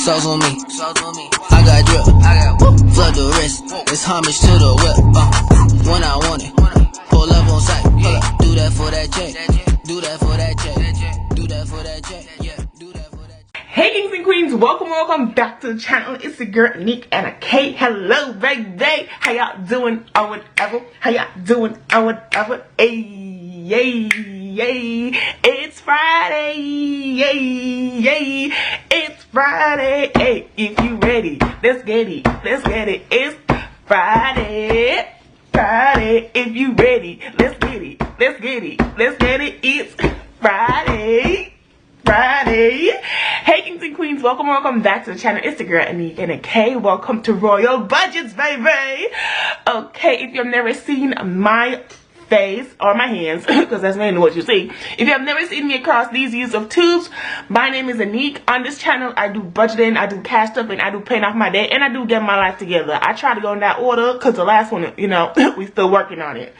Sauce on me. I got drip. Flood the wrist. It's homage to the whip. When I want it. Pull up on sight. Do that for that check. Do that for that check. Do that for that check. Yeah. Do that for that check. Hey kings and queens, welcome back to the channel. It's your girl Nick and a K. Hello baby, how y'all doing or whatever? How y'all doing or whatever? Hey, yay, yay, it's Friday, yay, yay, it's Friday. Hey, if you ready, let's get it, it's Friday, if you ready, let's get it, it's Friday. Hey kings and queens, welcome back to the channel. It's the girl Anik and a K. Welcome to Royal Budgets, baby. Okay, if you've never seen my face or my hands, because that's mainly what you see. If you have never seen me across these use of tubes, my name is Anik. On this channel, I do budgeting, I do cash stuff, and I do paying off my debt, and I do get my life together. I try to go in that order, because the last one, you know, we still working on it.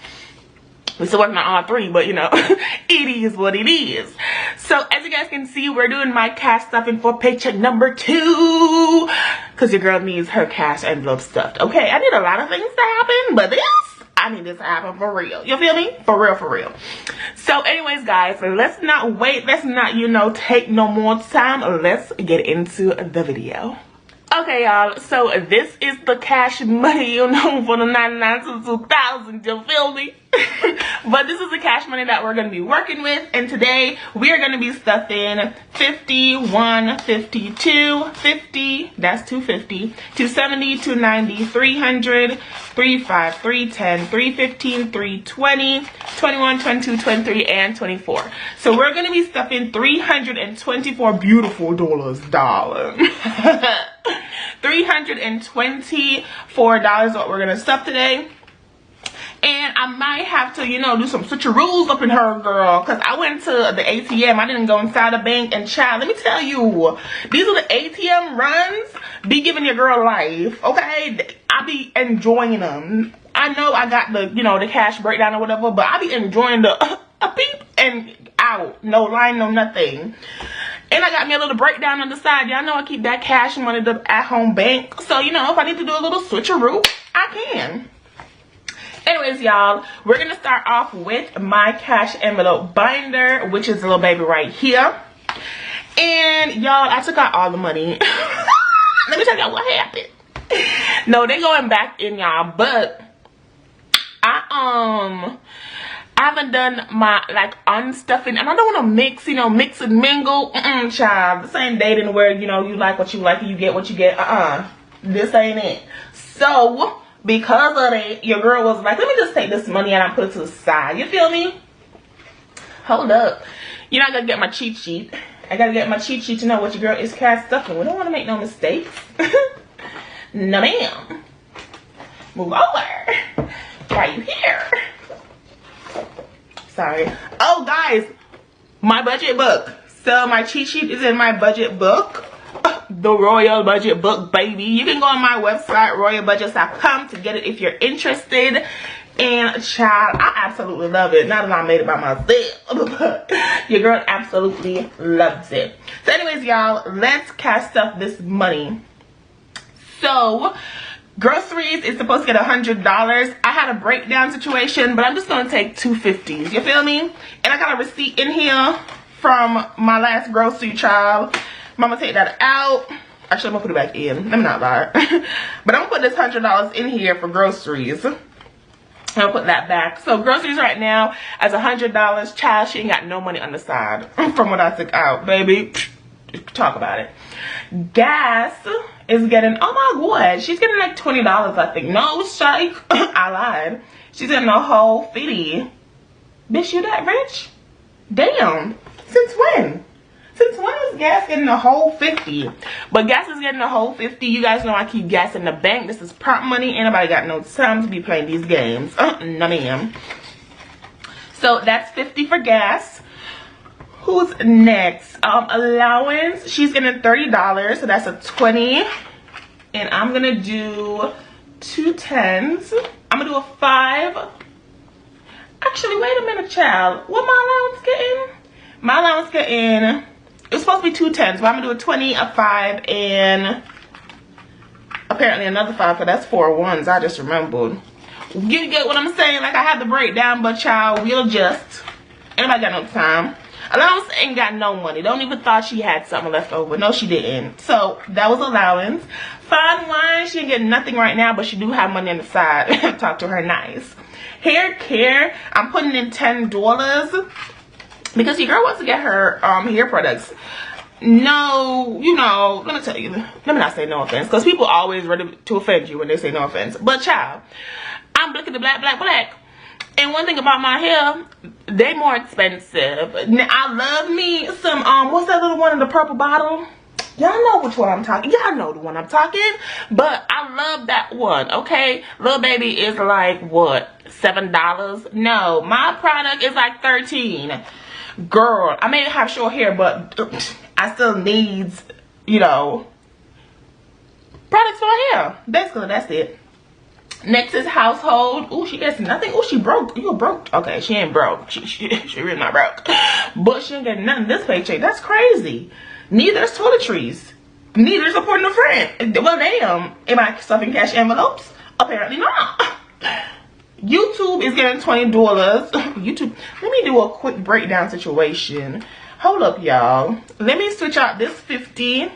We're still working on all three, but you know, it is what it is. So as you guys can see, we're doing my cash stuffing for paycheck number 2. Because your girl needs her cash envelope stuffed. Okay, I need a lot of things to happen, but I need this to happen for real. You feel me? For real. So anyways, guys, let's not wait. Let's not, you know, take no more time. Let's get into the video. Okay, y'all, so this is the cash money, you know, for the 99 to 2000, you feel me? But this is the cash money that we're going to be working with, and today we are going to be stuffing 50, 1, 52, 50, that's 250, 270, 290, 300, 35, 310, 315, 320, 21, 22, 23, and 24. So we're going to be stuffing $324 beautiful dollars. $324 what we're gonna stuff today. And I might have to, you know, do some switcheroos up in her, girl, because I went to the ATM. I didn't go inside the bank, and child, let me tell you, these are the ATM runs be giving your girl life, okay? I be enjoying them. I know I got the, you know, the cash breakdown or whatever, but I be enjoying the a peep and out, no line, no nothing. And I got me a little breakdown on the side. Y'all know I keep that cash money at home bank. So, you know, if I need to do a little switcheroo, I can. Anyways, y'all, we're going to start off with my cash envelope binder, which is the little baby right here. And, y'all, I took out all the money. Let me tell y'all what happened. No, they going back in, y'all. But, I haven't done my, like, unstuffing, and I don't want to mix, you know, mix and mingle. Child, this ain't dating where, you know, you like what you like and you get what you get. This ain't it. So, because of that, your girl was like, let me just take this money and I put it to the side. You feel me? Hold up. You know, I gotta get my cheat sheet. I gotta get my cheat sheet to know what your girl is cash stuffing. We don't want to make no mistakes. No, ma'am. Move over. Why are you here? Sorry. Oh, guys, my budget book. So my cheat sheet is in my budget book, the Royal Budget Book, baby. You can go on my website, royalbudgets.com, to get it if you're interested. And child, I absolutely love it. Not that I made it by myself, but your girl absolutely loves it. So anyways, y'all, let's cash stuff this money. So groceries is supposed to get $100. I had a breakdown situation, but I'm just gonna take $250s. You feel me? And I got a receipt in here from my last grocery, child. I'm gonna take that out. Actually, I'm gonna put it back in. Let me not lie. But I'm gonna put this $100 in here for groceries. I'll put that back. So groceries right now as $100. Child, she ain't got no money on the side from what I took out, baby. Talk about it. Gas is getting, oh my god, she's getting like $20, I think. No, shake. I lied. She's getting a whole 50. Bitch, you that rich? Damn. Since when? Since when is gas getting a whole 50? But gas is getting a whole 50. You guys know I keep gas in the bank. This is prop money. Ain't nobody got no time to be playing these games. No, ma'am. So that's 50 for gas. Who's next? Allowance. She's getting $30, so that's a 20. And I'm gonna do 2 10s. I'm gonna do a 5. Actually, wait a minute, child. What my allowance getting? My allowance getting It's supposed to be 2 10s, but I'm gonna do a 20, a 5, and apparently another 5, because that's 4 ones. I just remembered. You get what I'm saying? Like, I had the breakdown, but child, we'll just. Anybody got no time? Allowance ain't got no money. Don't even thought she had something left over. No, she didn't. So that was allowance. Fine wine, she didn't get nothing right now, but she do have money on the side. Talk to her nice. Hair care, I'm putting in $10 because your girl wants to get her hair products. No, you know, let me tell you, let me not say no offense, because people always ready to offend you when they say no offense. But child, I'm looking at black. And one thing about my hair, they more expensive. Now, I love me some, what's that little one in the purple bottle? Y'all know which one I'm talking. Y'all know the one I'm talking. But I love that one, okay? Little baby is like, what, $7? No, my product is like $13. Girl, I may have short hair, but I still needs, you know, products for my hair. Basically, that's it. Next is household. Oh, she gets nothing. Oh, she broke. You broke. Okay, she ain't broke. She really not broke. But she ain't getting nothing this paycheck. That's crazy. Neither is toiletries. Neither is supporting a friend. Well, damn. Am I stuffing cash envelopes? Apparently not. YouTube is getting $20. YouTube. Let me do a quick breakdown situation. Hold up, y'all. Let me switch out this 50.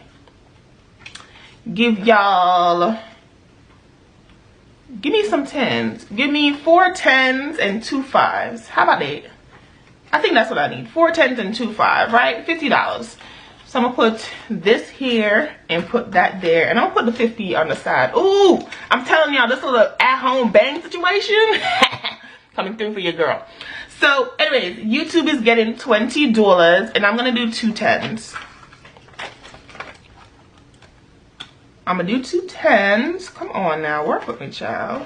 Give y'all... Give me some 10s. Give me 4 10s and 2 5s. How about that? I think that's what I need. 4 10s and 2 5s, right? $50. So I'm gonna put this here and put that there. And I'll put the 50 on the side. Ooh, I'm telling y'all, this little at-home bang situation coming through for your girl. So anyways, YouTube is getting $20 and I'm gonna do 2 10s. I'm gonna do 2 10s. Come on now, work with me, child.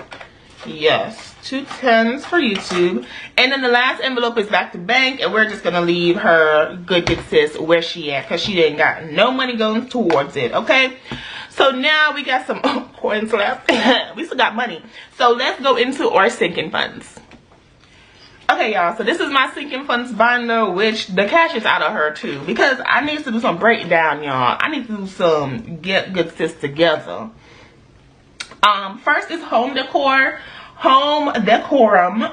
Yes, 2 10s for YouTube. And then the last envelope is back to bank, and we're just gonna leave her good sis where she at, because she didn't got no money going towards it, okay? So now we got some coins left. We still got money. So let's go into our sinking funds. Okay, y'all, so this is my sinking funds binder, which the cash is out of her too, because I need to do some breakdown, y'all. I need to do some get good sis together. First is home decor. Home decorum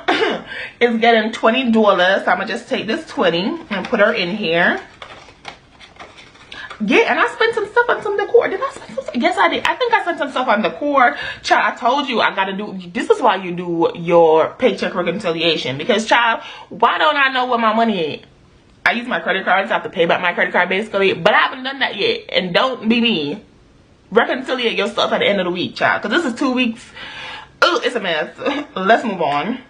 is getting $20. So I'm gonna just take this 20 and put her in here. Yeah, and I spent some stuff on some decor. Did I spend some stuff? Yes, I did. I think I spent some stuff on decor. Child, I told you I gotta do, this is why you do your paycheck reconciliation. Because, child, why don't I know where my money is? I use my credit cards. I have to pay back my credit card, basically. But I haven't done that yet. And don't be me. Reconciliate your stuff at the end of the week, child. Because this is 2 weeks. Oh, it's a mess. Let's move on.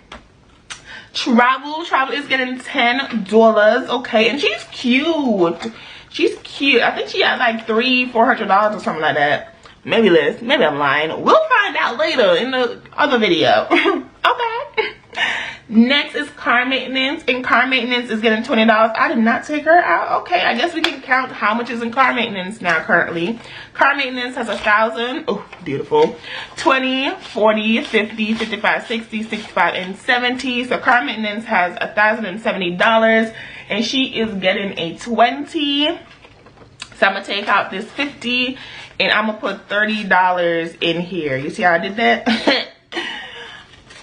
Travel is getting $10. Okay, and she's cute. She's cute. I think she had like $300-400 or something like that. Maybe less. Maybe I'm lying. We'll find out later in the other video. Okay. Next is car maintenance. And car maintenance is getting $20. I did not take her out. Okay, I guess we can count how much is in car maintenance now currently. Car maintenance has 1,000. Oh, beautiful. 20, 40, 50, 55, 60, 65, and 70. So car maintenance has $1,070. And she is getting a 20. So I'm going to take out this 50. And I'm going to put $30 in here. You see how I did that?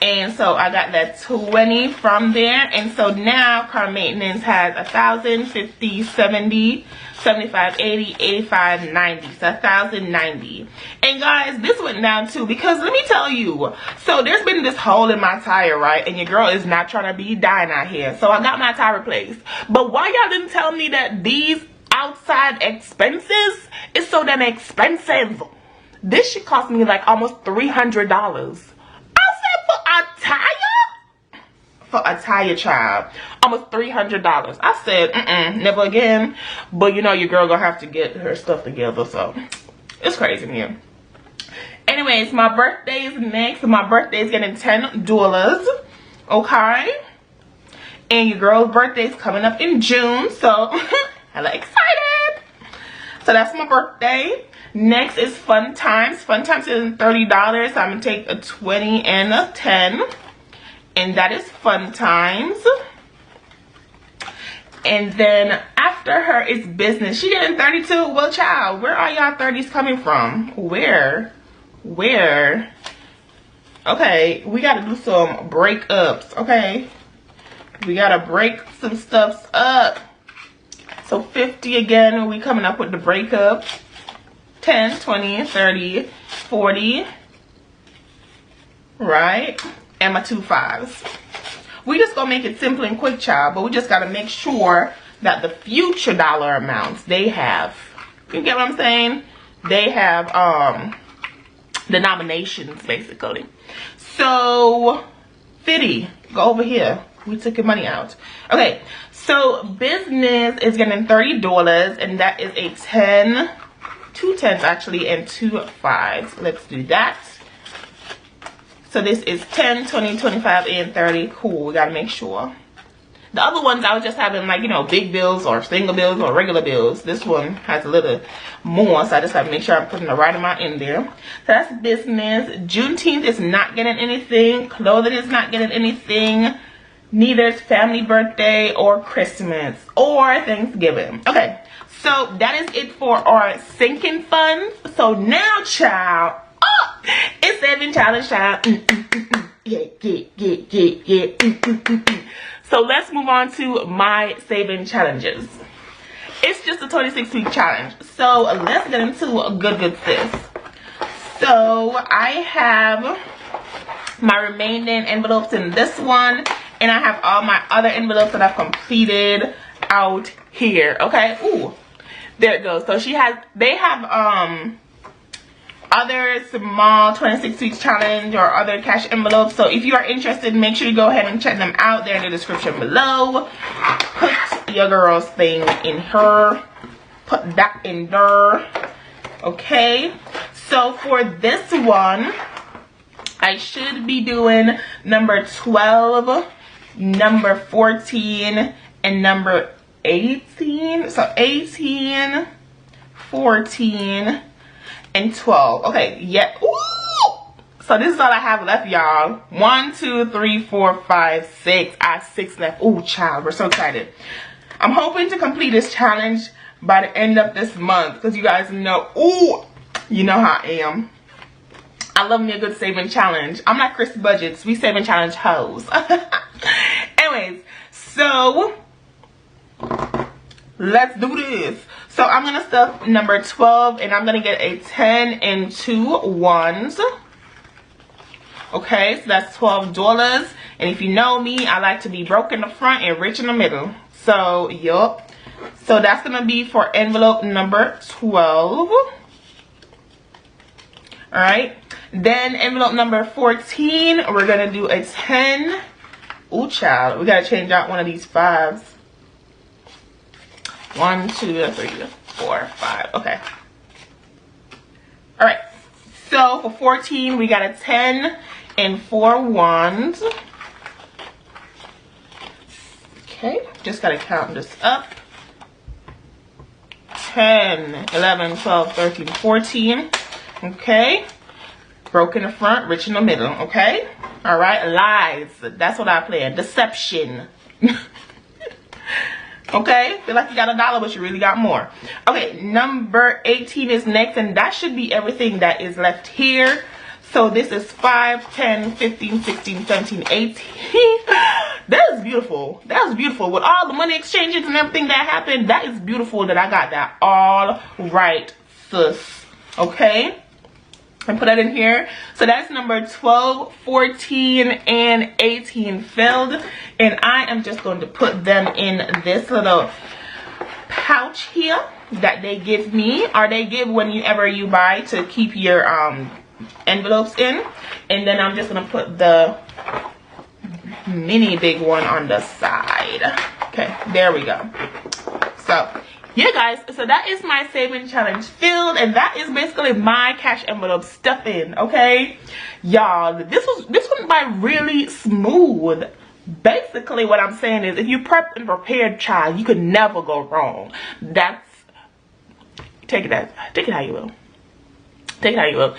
And so I got that 20 from there. And so now car maintenance has 1,000, 50, 70, 75, 80, 85, 90. So 1,090. And guys, this went down too, because let me tell you. So there's been this hole in my tire, right? And your girl is not trying to be dying out here. So I got my tire replaced. But why y'all didn't tell me that these outside expenses is so damn expensive? This should cost me like almost $300. For a tire, child, almost $300. I said, never again. But you know, your girl gonna have to get her stuff together. So it's crazy in here. Anyways, my birthday is next. My birthday is getting $10. Okay, and your girl's birthday is coming up in June, so hella excited. So that's my birthday. Next is fun times. Fun times is $30. So I'm gonna take a 20 and a 10. And that is fun times. And then after her is business. She getting 32. Well, child, where are y'all 30s coming from? Where? Okay, we gotta do some breakups. Okay, we gotta break some stuff up. So 50 again, we coming up with the breakup. 10, 20, 30, 40. Right? And my 2 5s. We just gonna make it simple and quick, child, but we just gotta make sure that the future dollar amounts they have, you get what I'm saying? They have denominations basically. So 50, go over here. We took your money out. Okay, so business is getting $30, and that is a 10, 2 10s actually, and 2 5s. Let's do that. So this is 10, 20, 25, and 30. Cool, we gotta make sure. The other ones I was just having, like, you know, big bills or single bills or regular bills. This one has a little more, so I just have to make sure I'm putting the right amount in there. So that's business. Juneteenth is not getting anything. Clothing is not getting anything. Neither is family birthday or Christmas or Thanksgiving. Okay, so that is it for our sinking funds. So now, child, it's saving challenge, child. Yeah. So let's move on to my saving challenges. It's just a 26-week challenge. So let's get into a good sis. So I have my remaining envelopes in this one, and I have all my other envelopes that I've completed out here. Okay. Ooh, there it goes. So they have other small 26 weeks challenge or other cash envelopes. So if you are interested, make sure you go ahead and check them out. They're in the description below. Put your girl's thing in her. Put that in there. Okay. So for this one, I should be doing number 12, number 14, and number 18. So 18, 14, and 12. Okay, yeah. Ooh! So this is all I have left, y'all. 1, 2, 3, 4, 5, 6. I have 6 left. Ooh, child, we're so excited. I'm hoping to complete this challenge by the end of this month, because you guys know, ooh, you know how I am. I love me a good saving challenge. I'm not Chris Budgets. We saving challenge hoes. Anyways, so let's do this. So I'm gonna stuff number 12, and I'm gonna get a 10 and 2 1s. Okay, so that's $12. And if you know me, I like to be broke in the front and rich in the middle. So yup. So that's gonna be for envelope number 12. Alright. Then envelope number 14, we're gonna do a 10. Ooh, child, we gotta change out one of these 5s. 1, 2, 3, 4, 5. Okay. Alright. So for 14, we got a 10 and 4 1s. Okay. Just gotta count this up. 10, 11, 12, 13, 14. Okay. Broke in the front, rich in the middle. Okay. Alright. Lies. That's what I play. Deception. Okay, feel like you got $1, but you really got more. Okay, number 18 is next, and that should be everything that is left here. So this is 5, 10, 15, 16, 17, 18. That is beautiful. That is beautiful. With all the money exchanges and everything that happened, that is beautiful that I got that all right, sis. Okay. And put that in here. So that's number 12, 14, and 18 filled. And I am just going to put them in this little pouch here that they give me, or they give whenever you buy to keep your envelopes in. And then I'm just going to put the mini big one on the side. Okay, there we go. So yeah, guys, so that is my saving challenge filled, and that is basically my cash envelope stuffing. Okay, y'all, this went by really smooth. Basically what I'm saying is, if you prep and prepared, child, you could never go wrong. That's, take it how you will. Take it how you will.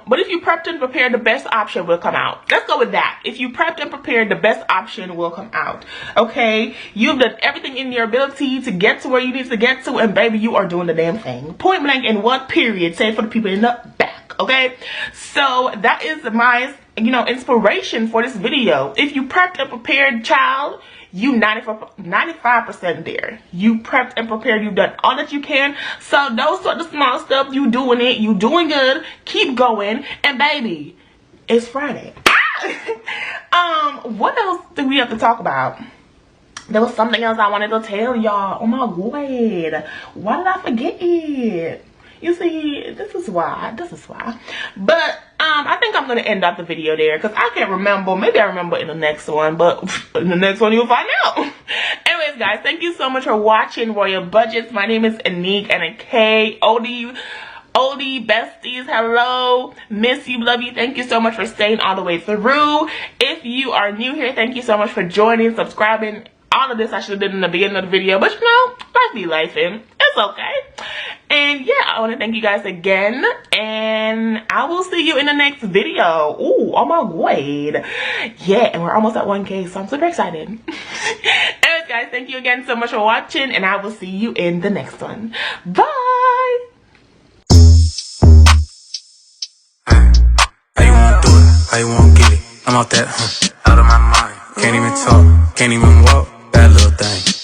But if you prepped and prepared, the best option will come out. Let's go with that. If you prepped and prepared, the best option will come out. Okay? You've done everything in your ability to get to where you need to get to, and baby, you are doing the damn thing. Point blank in one period, say for the people in the back. Okay? So that is my, inspiration for this video. If you prepped and prepared, child, you 95% there. You prepped and prepared. You've done all that you can. So those sort of small stuff, you doing it. You doing good. Keep going. And baby, it's Friday. What else do we have to talk about? There was something else I wanted to tell y'all. Oh my god. Why did I forget it? You see, this is why. But I think I'm gonna end up the video there because I can't remember. Maybe I remember in the next one, but in the next one you'll find out. Anyways, guys, thank you so much for watching Royal Budgets. My name is Anique, and a K. Oldie besties, hello, miss you, love you. Thank you so much for staying all the way through. If you are new here, thank you so much for joining, subscribing. All of this I should have done in the beginning of the video, but life be lifing. It's okay. And yeah, I want to thank you guys again, and I will see you in the next video. Ooh, oh my god. Yeah, and we're almost at 1K, so I'm super excited. Anyways, guys, thank you again so much for watching, and I will see you in the next one. Bye. How you wanna do it? How you wanna get it? I'm out that, out of my mind. Can't even talk, can't even walk. Bad little thing.